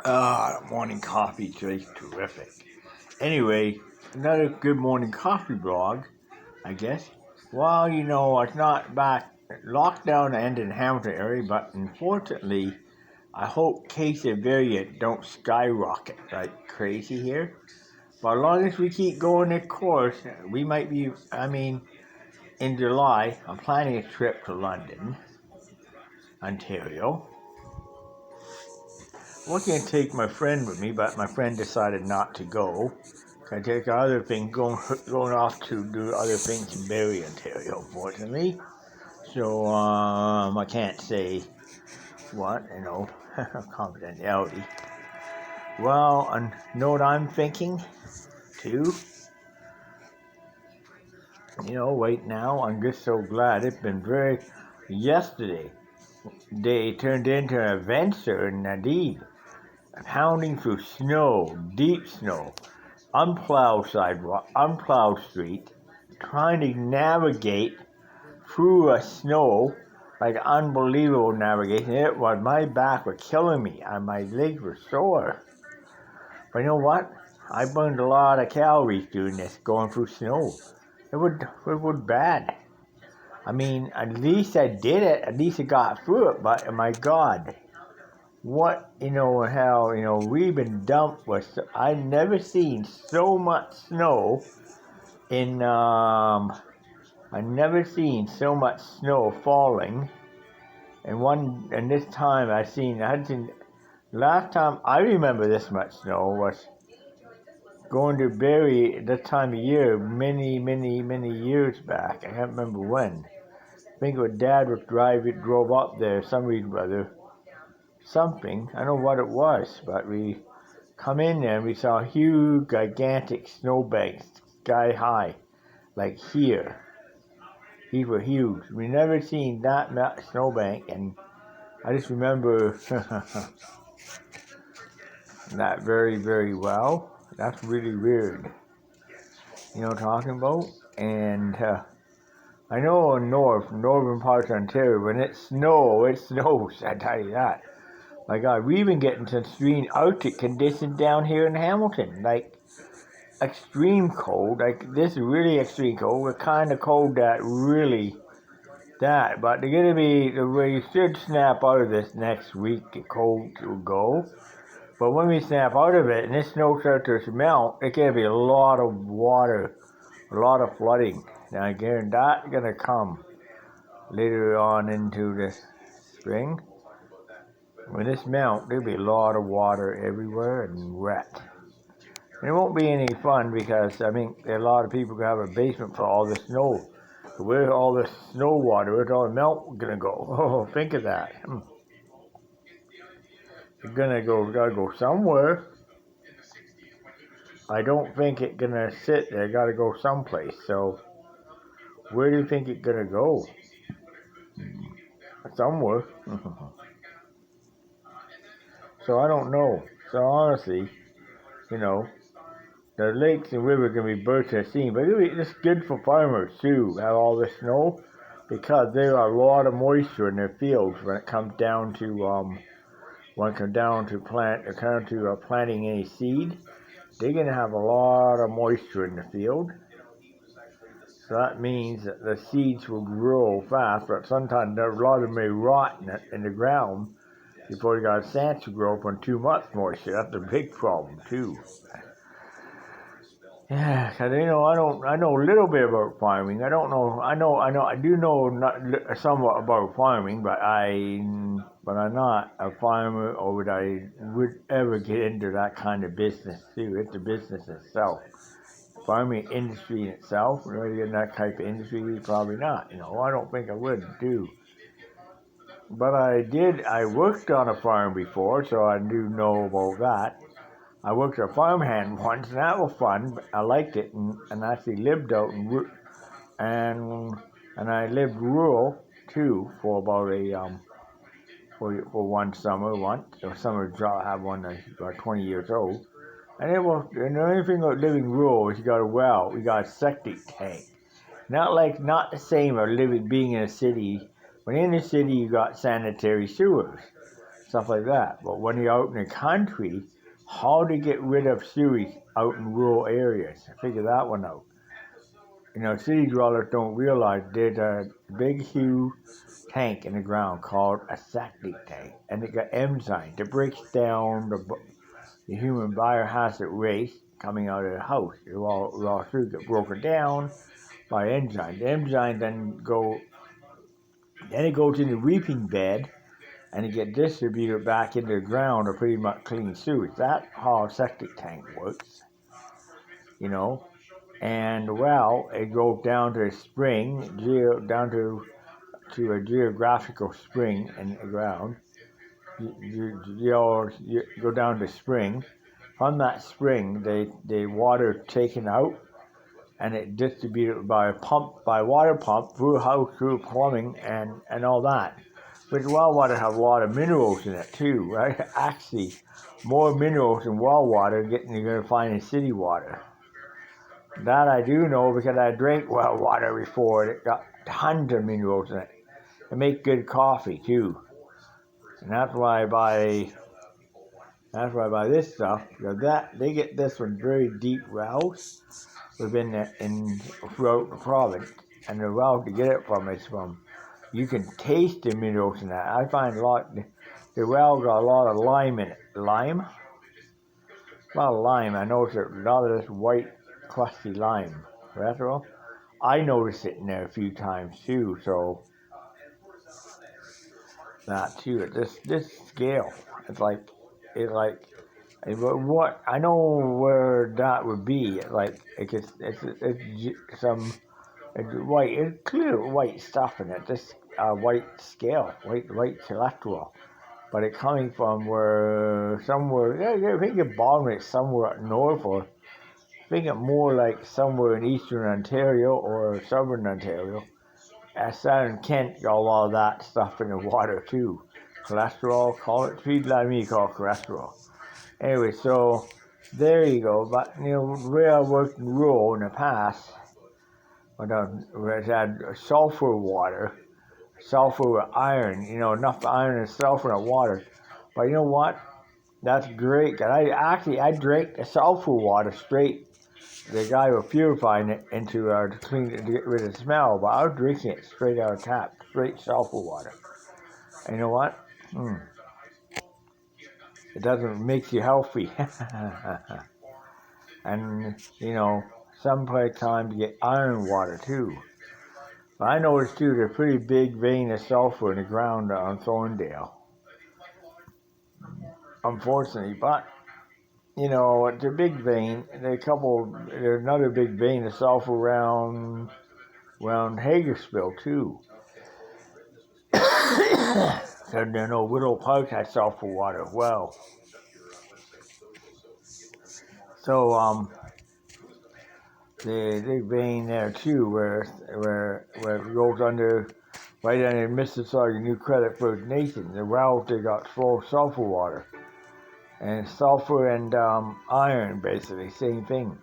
Morning coffee tastes terrific. Anyway, another good morning coffee blog, I guess. Well, it's not back. Lockdown ended in Hamilton area, but unfortunately, I hope case of variant don't skyrocket like crazy here. But as long as we keep going this course, we might be, in July, I'm planning a trip to London, Ontario. I was going to take my friend with me, but my friend decided not to go. I take other things, going off to do other things in Barrie, Ontario, unfortunately. So, I can't say what, confidentiality. Well, and you know what I'm thinking, too? Right now, I'm just so glad it's been yesterday, they turned into an adventure, indeed. Pounding through snow, deep snow, unplowed sidewalk, unplowed street, trying to navigate through a snow, like unbelievable navigation. It was, my back was killing me and my legs were sore. But you know what? I burned a lot of calories doing this, going through snow. It was bad. At least I did it. At least I got through it. But my God, what, how, we've been dumped with, I've never seen so much snow I've never seen so much snow falling. And this time last time I remember this much snow was going to Barrie this time of year many, many, many years back. I can't remember when. I think when Dad drove up there, some reason or other. Something, I don't know what it was, but we come in there and we saw huge, gigantic snowbanks, sky high, like here. These were huge. We never seen that much snowbank, and I just remember that very, very well. That's really weird. You know what I'm talking about? And I know in northern parts of Ontario, when it snows, I tell you that. My God, we've been getting some extreme Arctic conditions down here in Hamilton, like extreme cold, like this is really extreme cold, the kind of cold but they're going to be, we should snap out of this next week, the cold will go, but when we snap out of it and this snow starts to melt, it's going to be a lot of water, a lot of flooding. Now again, that's going to come later on into the spring. When this melts, there'll be a lot of water everywhere and wet. And it won't be any fun because, a lot of people have a basement for all the snow. So where's all the snow water, where's all the melt going to go? Oh, think of that. It's gotta go somewhere. I don't think it's going to sit there, got to go someplace. So where do you think it's going to go? Somewhere. So I don't know. So honestly, the lakes and rivers can be bursting at seams, but it's good for farmers too, have all this snow, because there are a lot of moisture in their fields when it comes down to planting any seed. They're gonna have a lot of moisture in the field, so that means that the seeds will grow fast, but sometimes a lot of them may rot in the ground before they got a chance to grow from too much moisture. That's a big problem too. Yeah, because I know a little bit about farming. I do know somewhat about farming, but I'm not a farmer, or would ever get into that kind of business too. It's the business itself. Farming industry in itself, really in that type of industry, probably not. I don't think I would do. But I worked on a farm before, so I do know about that. I worked as a farmhand once, and that was fun. I liked it, and actually lived out and I lived rural too for about for one summer once. The summer job I had one that was about 20 years old, and the only thing about living rural is you got a well, you got a septic tank. Not the same as being in a city. When in the city you got sanitary sewers. stuff like that. But when you're out in the country, how to get rid of sewage out in rural areas? Figure that one out. City dwellers don't realize there's a big, huge tank in the ground called a septic tank, and it got enzymes that breaks down the human biohazard waste coming out of the house. The raw food get broken down by enzymes. The enzymes then it goes in the reaping bed, and it gets distributed back into the ground or pretty much clean sewage. That's how a septic tank works, And it goes down to a spring, down to a geographical spring in the ground. You go down to spring. From that spring, the water taken out, and it distributed by water pump through house, through plumbing, and all that. But well water have a lot of minerals in it too, right? Actually, more minerals in well water than you're going to find in city water. That I do know because I drank well water before. And it got tons of minerals in it. It makes good coffee too, and that's why I buy this stuff. Because they get this from very deep wells throughout the province, and the well to get it from is from. You can taste the minerals in that. I find the well got a lot of lime in it. Lime? A lot of lime. I noticed a lot of this white, crusty lime. That's all. I noticed it in there a few times too, so that too. At this scale, it's like what I know where that would be. It's white. It's clear white stuff in it. This white scale, white cholesterol. But it's coming from somewhere. I think the bottom is somewhere up north, or I think it's more like somewhere in eastern Ontario or southern Ontario. Southern Kent got a lot of that stuff in the water too. Cholesterol, call it. People like me call it cholesterol. Anyway, so there you go. But where I worked in rural in the past, where it had sulfur water, sulfur with iron. Enough iron and sulfur in the water. But you know what? That's great. I drank the sulfur water straight. The guy was purifying it to clean it, to get rid of the smell. But I was drinking it straight out of tap, straight sulfur water. And you know what? It doesn't make you healthy. And some time to get iron water too. But I noticed too there's a pretty big vein of sulfur in the ground on Thorndale. Unfortunately, but it's a big vein. There's another big vein of sulfur around Hagersville too. So Willow Park had sulfur water as well. So the big vein there too, where it goes right under Mississauga New Credit First Nation. The wells they got full of sulfur water. And sulfur and iron, basically, same thing.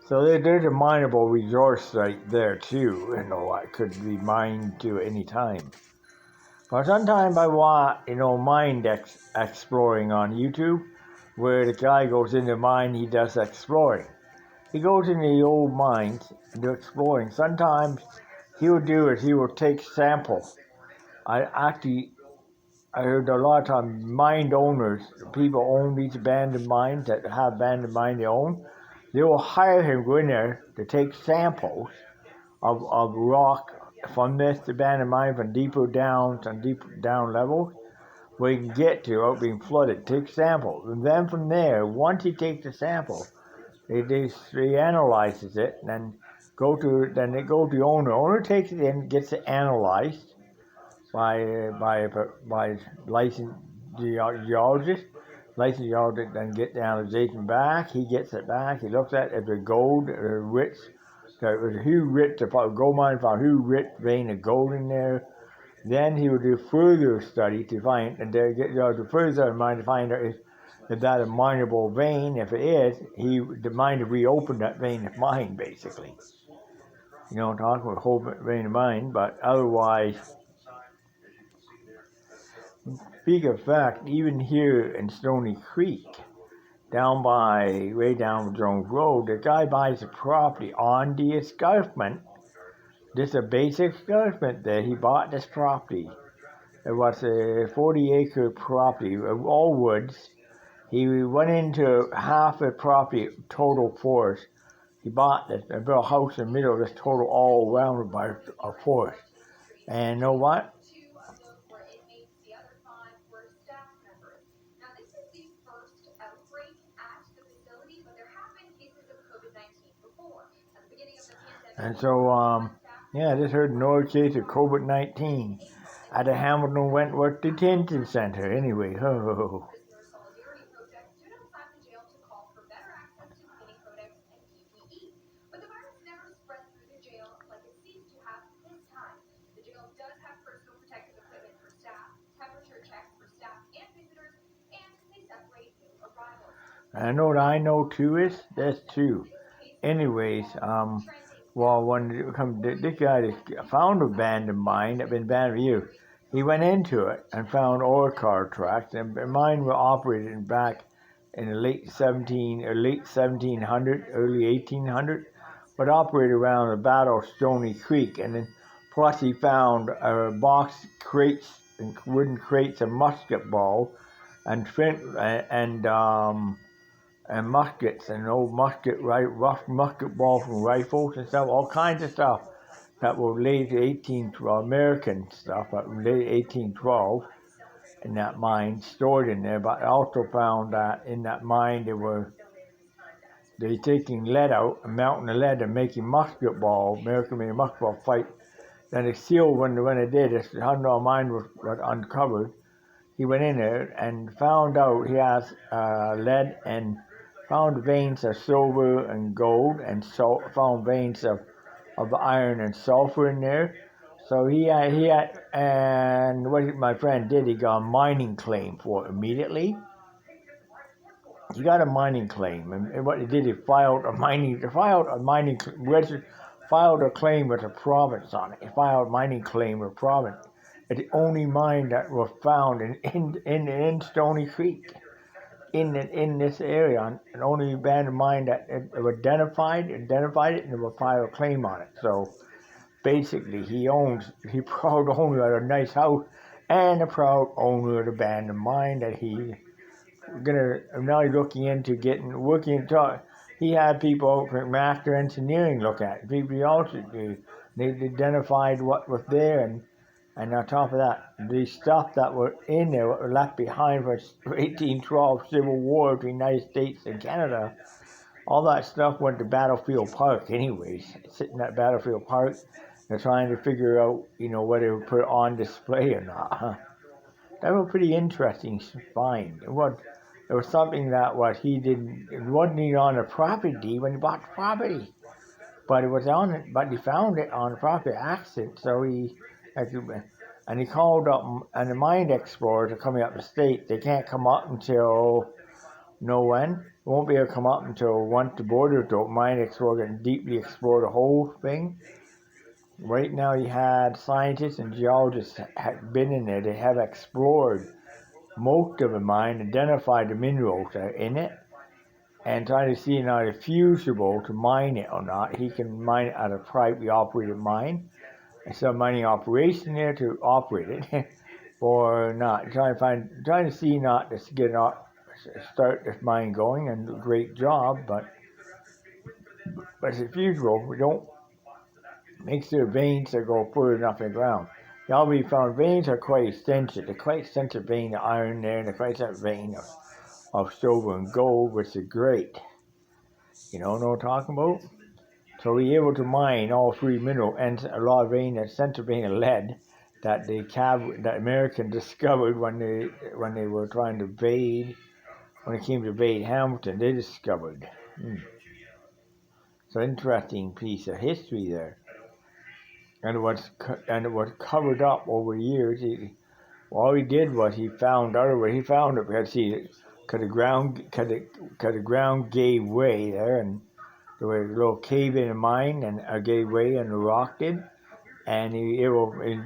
So there's a mineable resource right there too, it could be mined to any time. But sometimes I want, mine exploring on YouTube, where the guy goes in the mine, he does exploring. He goes in the old mines and do exploring. Sometimes he will take samples. I heard a lot of times mine owners, people own these abandoned mines that have abandoned mine they own, they will hire him to go in there to take samples of rock from this abandoned mine from deeper down levels where you can get to without being flooded. Take samples. And then from there, once he takes the sample, he analyzes it and then they go to the owner. The owner takes it in, gets it analyzed by licensed geologist. Licensed geologist then get the analyzation back. He gets it back. He looks at it. If the gold rich, there was a huge rich, gold mine found a huge rich vein of gold in there. Then he would do further study to find, and the further mine to find out if that's a mineable vein. If it is, the mine to reopen that vein of mine, basically. Talking about whole vein of mine, but otherwise, speak of fact, even here in Stony Creek, way down Jones Road, the guy buys a property on the escarpment. Just a basic escarpment there. He bought this property. It was a 40-acre property, all woods. He went into half the property, total forest. He bought this, built a house in the middle of this total, all surrounded by a forest. And you know what? And so, yeah, I just heard another case of COVID-19 at the Hamilton Wentworth Detention Center. Anyway, oh. I know what I know too is that's true. Anyways, well, when this guy found a band of mine that been banned for years, he went into it and found ore car tracks, and mine were operated back in the late 1700, early 1800, but operated around the Battle of Stony Creek, and then plus he found box crates and wooden crates of musket ball and muskets and old rough musket balls from rifles and stuff, all kinds of stuff that were late 1812 American stuff, late 1812 in that mine stored in there. But I also found that in that mine they taking lead out, melting the lead and making musket ball, American-made musket ball fight. Then the seal when they did, this $100 mine was uncovered. He went in there and found out he has lead and found veins of silver and gold, and found veins of iron and sulfur in there. So he had, and what my friend did, he got a mining claim for it immediately. He got a mining claim, and what he did, he filed a claim with the province on it. He filed a mining claim with the province. It's the only mine that was found in Stony Creek. In this area, an only abandoned mine that it identified it, and it will file a claim on it. So basically, he proud owner of a nice house and a proud owner of the abandoned mine that now he's looking into he had people from master engineering look at it. People also do. They identified what was there, and on top of that, the stuff that were in there, what were left behind for 1812 Civil War between the United States and Canada, all that stuff went to Battlefield Park anyways. Sitting at Battlefield Park, they're trying to figure out, whether to put it on display or not. That was a pretty interesting find. It was something that it wasn't even on the property when he bought the property. But it was on it, but he found it on the property accident, so he called up, and the mine explorers are coming up the state. They can't come up until won't be able to come up until once the border's open. Mine explorers can deeply explore the whole thing. Right now, you had scientists and geologists had been in there. They have explored most of the mine, identified the minerals that are in it, and trying to see now if it's feasible to mine it or not. He can mine it at a privately operated mine. It's a mining operation there to operate it, or not. Trying to see not to start this mine going, and do a great job, but it's feasible. We don't make sure veins that go further enough in the ground. Now we found veins are quite extensive. They're quite extensive vein of iron there, and they're quite extensive vein of silver and gold, which is great. You know what I'm talking about? So we were able to mine all three minerals and a lot of vein, a central vein of lead that that Americans discovered when they were trying to invade. When it came to invade Hamilton, they discovered. It's an interesting piece of history there, and it was covered up over years. All he did was he found it because the ground gave way there, and there was a little cave in the mine and gave way, and the rock did, and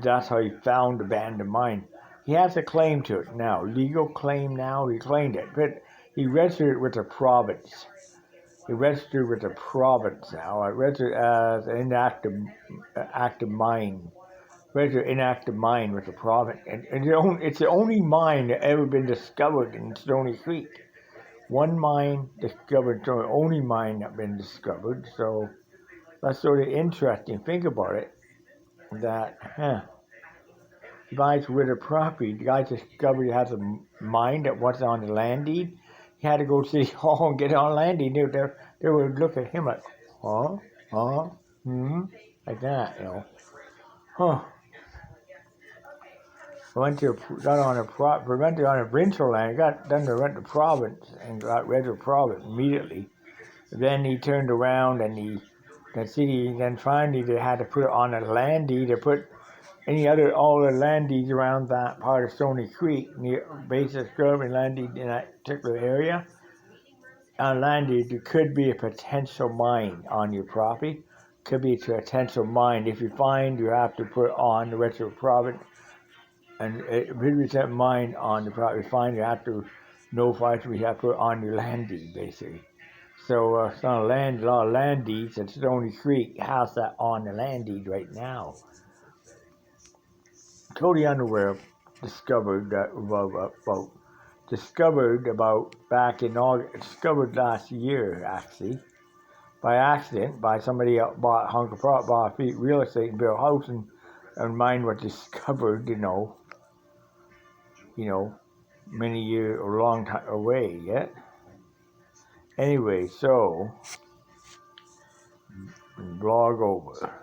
that's how he found the abandoned mine. He has a claim to it now, legal claim now. He claimed it, but he registered it with the province. He registered with the province now. I registered as an active mine. Registered inactive mine with the province, and it's the only mine that ever been discovered in Stony Creek. One mine discovered, the only mine that been discovered. So that's sort of interesting. Think about it. That the guys with the property, the guy discovered he has a mine that wasn't on the land deed. He had to go to City Hall and get it on land deed. They would look at him like, huh, huh, like that, huh. Went on a provincial land, got done to rent the province and got rid of the province immediately. Then he turned around and the city, then finally they had to put it on a land deed. They put all the land deeds around that part of Stony Creek, near basis government land deed in that particular area. On land deed, there could be a potential mine on your property. Could be a potential mine. If you find, you have to put on the rest of the province. And if it's a mine on the property, fine, you have to notify us. We have to put on your land deed, basically. So it's not a lot of land deeds, and Stony Creek has that on the land deed right now. Totally unaware, discovered back in August, discovered last year actually, by accident, by somebody bought real estate and built a house, and mine was discovered, many years, a long time away yet. Anyway, so blog over.